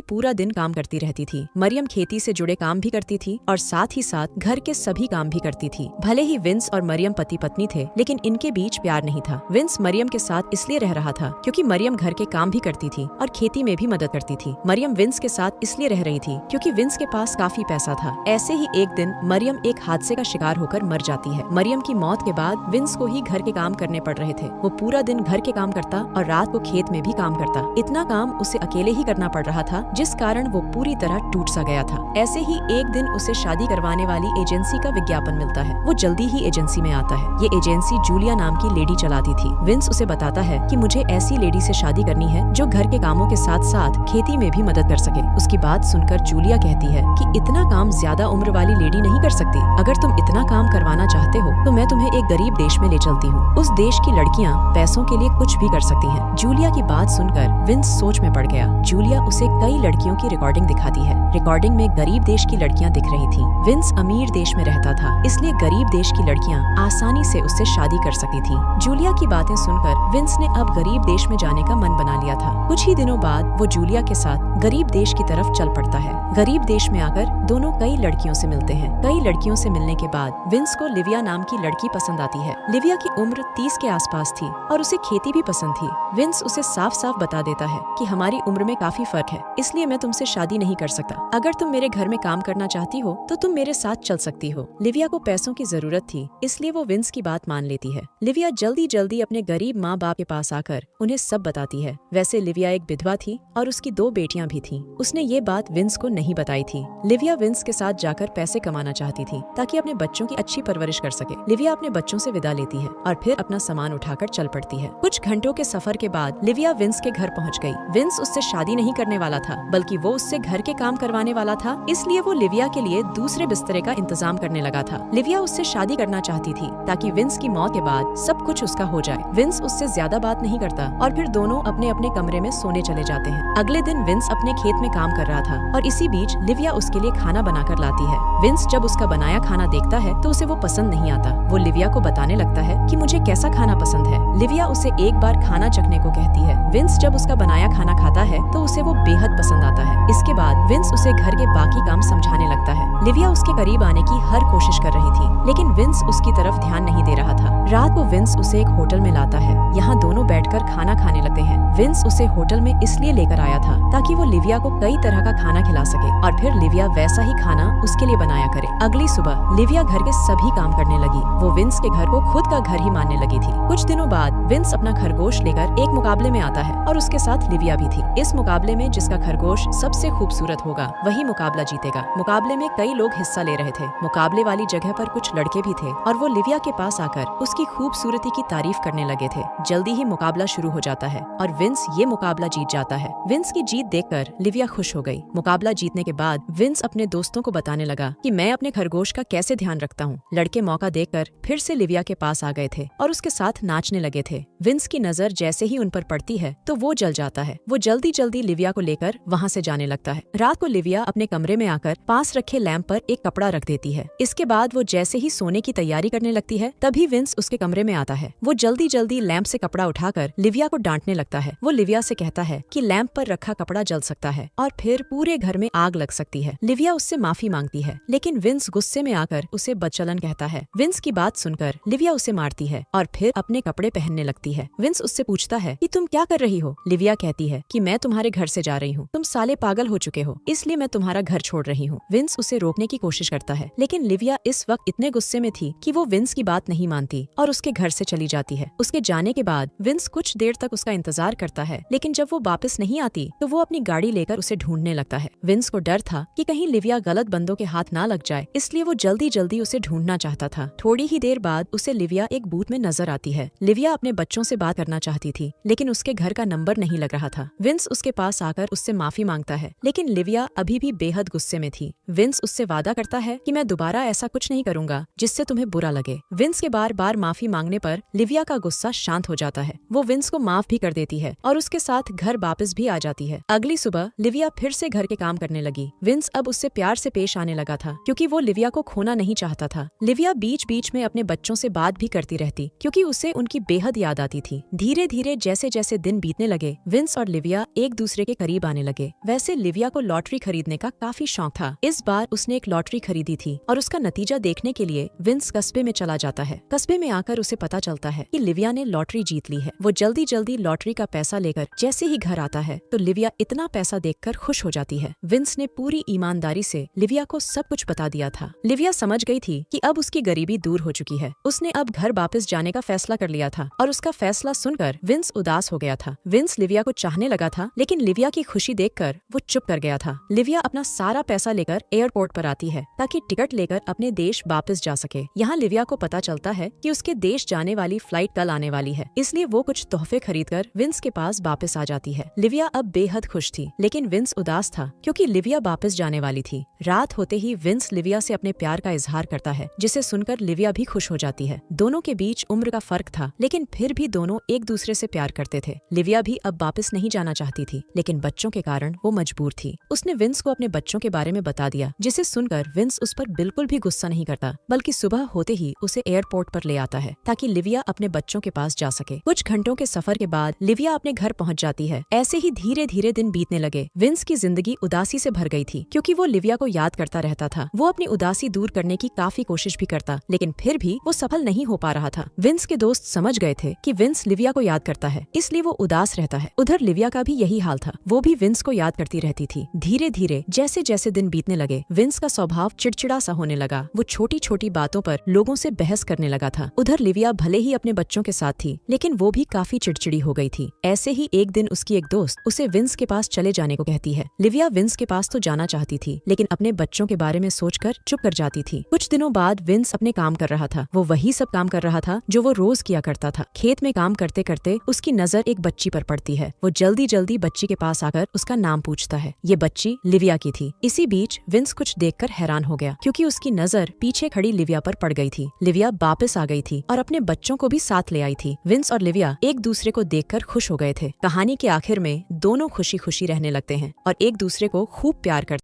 पूरा दिन काम करती रहती थी। मरियम खेती से जुड़े काम भी करती थी और साथ ही साथ घर के सभी काम भी करती थी। भले ही विंस और मरियम पति पत्नी थे, लेकिन इनके बीच प्यार नहीं था। विंस मरियम के साथ इसलिए रह रहा था क्योंकि मरियम घर के काम भी करती थी और खेती में भी मदद करती थी। मरियम विंस के साथ इसलिए रह रही थी क्योंकि विंस के पास काफी पैसा था। ऐसे ही एक दिन मरियम एक हादसे का शिकार होकर मर जाती है। मरियम की मौत के बाद विंस को ही घर के काम करने पड़ रहे थे। वो पूरा दिन घर के काम करता और रात को खेत में भी काम करता। इतना काम उसे अकेले ही करना पड़ रहा था, जिस कारण वो पूरी तरह टूट सा गया था। ऐसे ही एक दिन उसे शादी करवाने वाली एजेंसी का विज्ञापन मिलता है। वो जल्दी ही एजेंसी में आता है। ये एजेंसी जूलिया नाम की लेडी चलाती थी। विंस उसे बताता है कि मुझे ऐसी लेडी से शादी करनी है जो घर के कामों के साथ साथ खेती में भी मदद कर सके। उसकी बात सुनकर जूलिया कहती है कि इतना काम ज्यादा उम्र वाली लेडी नहीं कर सकती। अगर तुम इतना काम करवाना चाहते हो तो मैं तुम्हें एक गरीब देश में ले चलती हूँ। उस देश की लड़कियाँ पैसों के लिए कुछ भी कर सकती हैं। जूलिया की बात सुनकर विंस सोच में पड़ गया। जूलिया उसे कई लड़कियों की रिकॉर्डिंग दिखाती है। रिकॉर्डिंग में गरीब देश की लड़कियां दिख रही थीं। विंस अमीर देश में रहता था, इसलिए गरीब देश की लड़कियां आसानी से उससे शादी कर सकती थीं। जूलिया की बातें सुनकर विंस ने अब गरीब देश में जाने का मन बना लिया था। कुछ ही दिनों बाद वो जूलिया के साथ गरीब देश की तरफ चल पड़ता है। गरीब देश में आकर दोनों कई लड़कियों से मिलते हैं। कई लड़कियों से मिलने के बाद विंस को लिविया नाम की लड़की पसंद आती है। लिविया की उम्र 30 के आसपास थी और उसे खेती भी पसंद थी। विंस उसे साफ साफ बता देता है कि हमारी उम्र में काफी फर्क है, इसलिए मैं तुमसे शादी नहीं कर सकता। अगर तुम मेरे घर में काम करना चाहती हो तो तुम मेरे साथ चल सकती हो। लिविया को पैसों की जरूरत थी, इसलिए वो विंस की बात मान लेती है। लिविया जल्दी जल्दी अपने गरीब माँ बाप के पास आकर उन्हें सब बताती है। वैसे लिविया एक विधवा थी और उसकी 2 बेटियां भी थीं। उसने ये बात विंस को नहीं बताई थी। लिविया विंस के साथ जाकर पैसे कमाना चाहती थी ताकि अपने बच्चों की अच्छी परवरिश कर सके। लिविया अपने बच्चों से विदा लेती है और फिर अपना सामान उठाकर चल पड़ती है। कुछ घंटों के सफर के बाद लिविया विंस के घर पहुँच गयी। विंस उससे शादी नहीं करने वाला था, बल्कि वो उससे घर के काम करवाने वाला था, इसलिए वो लिविया के लिए दूसरे बिस्तरे का इंतजाम करने लगा था। लिविया उससे शादी करना चाहती थी ताकि विंस की मौत के बाद सब कुछ उसका हो जाए। विंस उससे ज्यादा बात नहीं करता और फिर दोनों अपने अपने कमरे में सोने चले जाते हैं। अगले दिन विंस अपने खेत में काम कर रहा था और इसी बीच लिविया उसके लिए खाना बनाकर लाती है। विंस जब उसका बनाया खाना देखता है तो उसे वो पसंद नहीं आता। वो लिविया को बताने लगता है कि मुझे कैसा खाना पसंद है। लिविया उसे एक बार खाना चखने को कहती है। विंस जब उसका बनाया खाना खाता है तो उसे वो बेहद पसंद आता है। इसके बाद विंस उसे घर के बाकी काम समझाने लगता है। लिविया उसके करीब आने की हर कोशिश कर रही थी, लेकिन विंस उसकी तरफ ध्यान नहीं दे रहा था। रात को विंस उसे एक होटल में लाता है। यहाँ दोनों बैठकर खाना खाने लगते हैं। विंस उसे होटल में इसलिए लेकर आया था ताकि वो लिविया को कई तरह का खाना खिला सके और फिर लिविया वैसा ही खाना उसके लिए बनाया करे। अगली सुबह लिविया घर के सभी काम करने लगी। वो विंस के घर को खुद का घर ही मानने लगी थी। कुछ दिनों बाद विंस अपना खरगोश लेकर एक मुकाबले में आता है और उसके साथ लिविया भी थी। इस मुकाबले में जिसका खरगोश सबसे खूबसूरत होगा वही मुकाबला जीतेगा। मुकाबले में कई लोग हिस्सा ले रहे थे। मुकाबले वाली जगह पर कुछ लड़के भी थे और वो लिविया के पास आकर उसकी खूबसूरती की तारीफ करने लगे थे। जल्दी ही मुकाबला शुरू हो जाता है और विंस ये मुकाबला जीत जाता है। विंस की जीत देखकर लिविया खुश हो गई। मुकाबला जीतने के बाद विंस अपने दोस्तों को बताने लगा कि मैं अपने खरगोश का कैसे ध्यान रखता हूँ। लड़के मौका देखकर फिर से लिविया के पास आ गए थे और उसके साथ नाचने लगे थे। विंस की नजर जैसे ही उन पर पड़ती है तो वो जल जाता है। वो जल्दी जल्दी लिविया को लेकर वहाँ से जाने लगता है। रात को लिविया अपने कमरे में आकर पास रखे लैंप पर एक कपड़ा रख देती है। इसके बाद वो जैसे ही सोने की तैयारी करने लगती है तभी विंस उसके कमरे में आता है। वो जल्दी जल्दी लैंप से कपड़ा उठाकर लिविया को डांटने लगता है। वो लिविया से कहता है कि लैंप पर रखा कपड़ा जल सकता है और फिर पूरे घर में आग लग सकती है। लिविया उससे माफी मांगती है, लेकिन विंस गुस्से में आकर उसे बदचलन कहता है। विंस की बात सुनकर लिविया उसे मारती है और फिर अपने कपड़े पहनने लगती है। विंस उससे पूछता है कि तुम क्या कर रही हो। लिविया कहती है कि मैं तुम्हारे घर से जा रही हूँ। तुम साले पागल हो चुके हो, इसलिए मैं तुम्हारा घर छोड़ रही हूँ। विंस उसे रोकने की कोशिश करता है, लेकिन लिविया इस वक्त इतने गुस्से में थी कि वो विंस की बात नहीं मानती और उसके घर से चली जाती है। उसके जाने के बाद विंस कुछ देर तक उसका इंतजार करता है, लेकिन जब वो वापस नहीं आती तो वो अपनी गाड़ी लेकर उसे ढूंढने लगता है। विंस को डर था कि कहीं लिविया गलत बंदों के हाथ ना लग जाए, इसलिए वो जल्दी जल्दी उसे ढूंढना चाहता था। थोड़ी ही देर बाद उसे लिविया एक बूथ में नजर आती है। लिविया अपने बच्चों से बात करना चाहती थी, लेकिन उसके घर का नंबर नहीं लग रहा था। विंस उसके पास आकर उससे माफी मांगता है, लेकिन लिविया अभी भी बेहद गुस्से में थी। विंस उससे वादा करता है कि मैं दोबारा ऐसा कुछ नहीं करूंगा जिससे तुम्हें बुरा लगे। विंस के बार बार माफी मांगने पर लिविया का गुस्सा शांत हो जाता है। वो विंस को माफ भी कर देती है और उसके साथ घर वापस भी आ जाती है। अगली सुबह लिविया फिर से घर के काम करने लगी। विंस अब उससे प्यार से पेश आने लगा था क्योंकि वो लिविया को खोना नहीं चाहता था। लिविया बीच बीच में अपने बच्चों से बात भी करती रहती क्योंकि उसे उनकी बेहद याद आती थी। धीरे धीरे जैसे जैसे दिन बीतने लगे, विंस और लिविया एक दूसरे के करीब आने लगे। वैसे लिविया को लॉटरी खरीदने का काफी शौक था। इस बार उसने एक लॉटरी खरीदी थी और उसका नतीजा देखने के लिए विंस कस्बे में चला जाता है। कस्बे में आकर उसे पता चलता है कि लिविया ने लॉटरी जीत ली है। वो जल्दी जल्दी लॉटरी का पैसा लेकर जैसे ही घर आता है तो लिविया इतना पैसा देखकर खुश हो जाती है। विंस ने पूरी ईमानदारी से लिविया को सब कुछ बता दिया था। लिविया समझ गई थी कि अब उसकी गरीबी दूर हो चुकी है। उसने अब घर वापस जाने का फैसला कर लिया था और उसका फैसला सुनकर विंस उदास हो गया था। विंस लिविया को चाहने लगा था लेकिन लिविया की खुशी देखकर वो चुप कर गया था। लिविया अपना सारा पैसा लेकर एयरपोर्ट पर आती है ताकि टिकट लेकर अपने देश वापस जा सके। यहाँ लिविया को पता चलता है कि उसके देश जाने वाली फ्लाइट कल आने वाली है, इसलिए वो कुछ तोहफे खरीदकर विंस के पास वापस आ जाती है। लिविया अब बेहद खुश थी लेकिन विंस उदास था क्योंकि लिविया वापस जाने वाली थी। रात होते ही विंस लिविया से अपने प्यार का इजहार करता है जिसे सुनकर लिविया भी खुश हो जाती है। दोनों के बीच उम्र का फर्क था लेकिन फिर भी दोनों एक दूसरे से प्यार करते थे। लिविया भी अब वापस नहीं जाना चाहती थी लेकिन बच्चों के कारण वो मजबूर थी। उसने विंस को अपने बच्चों के बारे में बता दिया जिसे सुनकर विंस उस पर बिल्कुल भी गुस्सा नहीं करता बल्कि सुबह होते ही उसे एयरपोर्ट पर ले आता है ताकि लिविया अपने बच्चों के पास जा सके। कुछ घंटों के सफर के बाद लिविया अपने घर पहुंच जाती है। ऐसे ही धीरे धीरे दिन बीतने लगे। विंस की जिंदगी उदासी से भर गई थी क्योंकि वो लिविया को याद करता रहता था। वो अपनी उदासी दूर करने की काफी कोशिश भी करता लेकिन फिर भी वो सफल नहीं हो पा रहा था। विंस के दोस्त समझ गए थे कि विंस लिविया को याद करता है इसलिए वो उदास रहता है। उधर लिविया का भी यही हाल था, वो भी विंस को याद करती रहती थी। धीरे धीरे जैसे जैसे दिन बीतने लगे विंस का स्वभाव चिड़चिड़ा सा होने लगा। वो छोटी छोटी बातों पर लोगों से बहस करने लगा था। उधर लिविया भले ही अपने बच्चों के साथ थी लेकिन वो भी काफी चिड़चिड़ी हो गई थी। ऐसे ही एक दिन उसकी एक दोस्त उसे विंस के पास चले जाने को कहती है। लिविया विंस के पास तो जाना चाहती थी लेकिन अपने बच्चों के बारे में सोचकर चुप कर जाती थी। कुछ दिनों बाद विंस अपने काम कर रहा था। वो वही सब काम कर रहा था जो वो रोज किया करता था। खेत में काम करते करते उसकी नजर एक बच्ची पर पड़ती है। वो जल्दी जल्दी बच्ची के पास आकर उसका नाम पूछता है। ये बच्ची लिविया की थी। इसी बीच विंस कुछ देखकर हैरान हो गया क्योंकि उसकी नजर पीछे खड़ी लिविया पर पड़ गई थी। लिविया वापस आ गई थी और अपने बच्चों को भी साथ ले आई थी। विंस और लिविया एक दूसरे को देखकर खुश हो गए थे। कहानी के आखिर में दोनों खुशी खुशी रहने लगते हैं और एक दूसरे को खूब प्यार करते